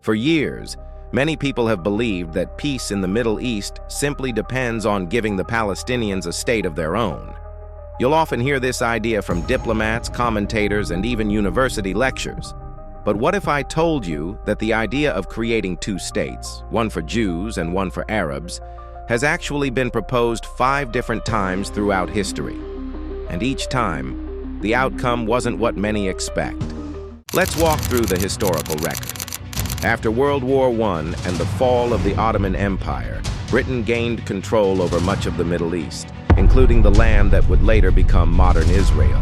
For years, many people have believed that peace in the Middle East simply depends on giving the Palestinians a state of their own. You'll often hear this idea from diplomats, commentators, and even university lectures. But what if I told you that the idea of creating two states, one for Jews and one for Arabs, has actually been proposed 5 different times throughout history? And each time, the outcome wasn't what many expect. Let's walk through the historical record. After World War I and the fall of the Ottoman Empire, Britain gained control over much of the Middle East, including the land that would later become modern Israel.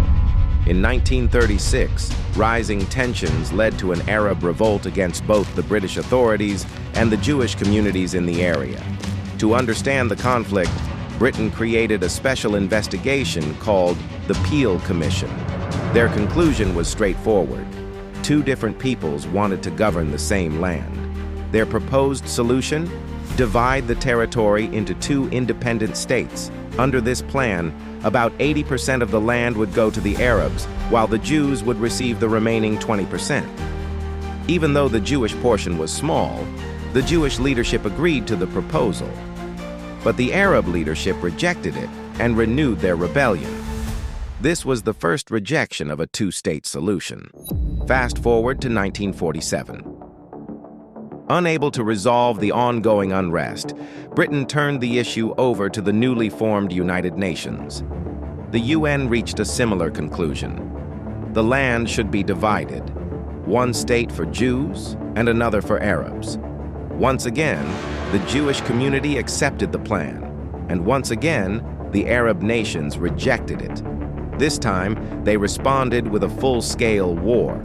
In 1936, rising tensions led to an Arab revolt against both the British authorities and the Jewish communities in the area. To understand the conflict, Britain created a special investigation called the Peel Commission. Their conclusion was straightforward. 2 different peoples wanted to govern the same land. Their proposed solution? Divide the territory into 2 independent states. Under this plan, about 80% of the land would go to the Arabs, while the Jews would receive the remaining 20%. Even though the Jewish portion was small, the Jewish leadership agreed to the proposal. But the Arab leadership rejected it and renewed their rebellion. This was the first rejection of a 2-state solution. Fast forward to 1947. Unable to resolve the ongoing unrest, Britain turned the issue over to the newly formed United Nations. The UN reached a similar conclusion. The land should be divided, 1 state for Jews and another for Arabs. Once again, the Jewish community accepted the plan, and once again, the Arab nations rejected it. This time, they responded with a full-scale war.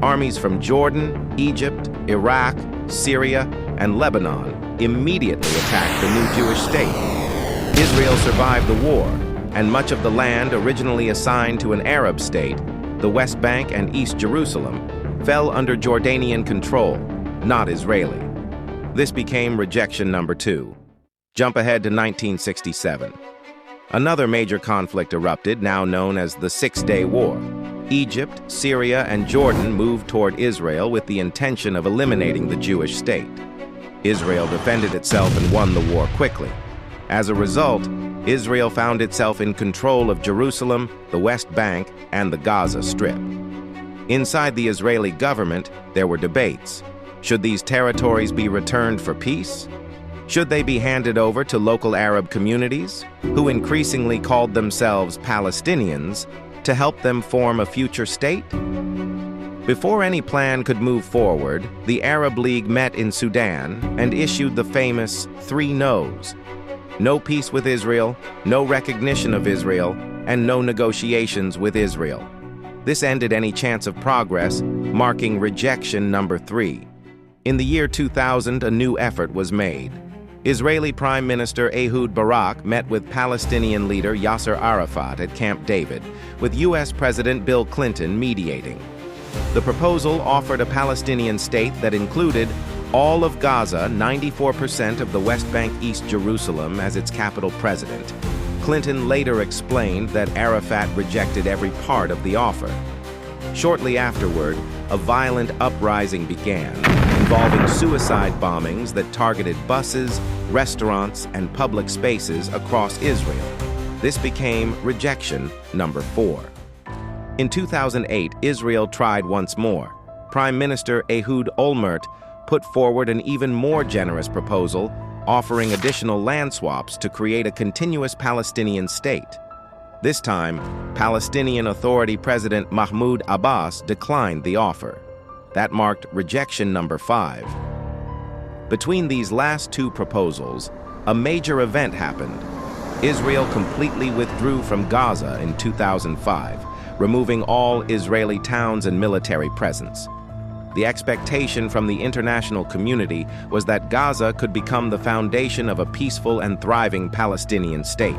Armies from Jordan, Egypt, Iraq, Syria, and Lebanon immediately attacked the new Jewish state. Israel survived the war, and much of the land originally assigned to an Arab state, the West Bank and East Jerusalem, fell under Jordanian control, not Israeli. This became rejection number 2. Jump ahead to 1967. Another major conflict erupted, now known as the 6-Day War. Egypt, Syria, and Jordan moved toward Israel with the intention of eliminating the Jewish state. Israel defended itself and won the war quickly. As a result, Israel found itself in control of Jerusalem, the West Bank, and the Gaza Strip. Inside the Israeli government, there were debates. Should these territories be returned for peace? Should they be handed over to local Arab communities, who increasingly called themselves Palestinians, to help them form a future state? Before any plan could move forward, the Arab League met in Sudan and issued the famous 3 no's. No peace with Israel, no recognition of Israel, and no negotiations with Israel. This ended any chance of progress, marking rejection number 3. In the year 2000, a new effort was made. Israeli Prime Minister Ehud Barak met with Palestinian leader Yasser Arafat at Camp David, with U.S. President Bill Clinton mediating. The proposal offered a Palestinian state that included all of Gaza, 94% of the West Bank, East Jerusalem as its capital president. Clinton later explained that Arafat rejected every part of the offer. Shortly afterward, a violent uprising began, involving suicide bombings that targeted buses, restaurants, and public spaces across Israel. This became rejection number 4. In 2008, Israel tried once more. Prime Minister Ehud Olmert put forward an even more generous proposal, offering additional land swaps to create a continuous Palestinian state. This time, Palestinian Authority President Mahmoud Abbas declined the offer. That marked rejection number 5. Between these last 2 proposals, a major event happened. Israel completely withdrew from Gaza in 2005, removing all Israeli towns and military presence. The expectation from the international community was that Gaza could become the foundation of a peaceful and thriving Palestinian state.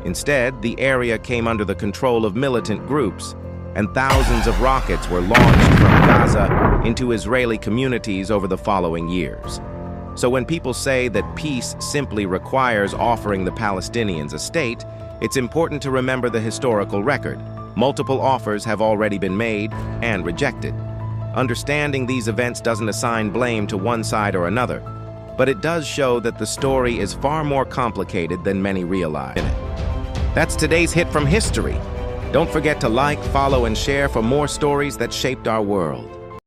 Instead, the area came under the control of militant groups, and thousands of rockets were launched from Gaza into Israeli communities over the following years. So when people say that peace simply requires offering the Palestinians a state, it's important to remember the historical record. Multiple offers have already been made and rejected. Understanding these events doesn't assign blame to one side or another, but it does show that the story is far more complicated than many realize. That's today's Hit from History. Don't forget to like, follow, and share for more stories that shaped our world.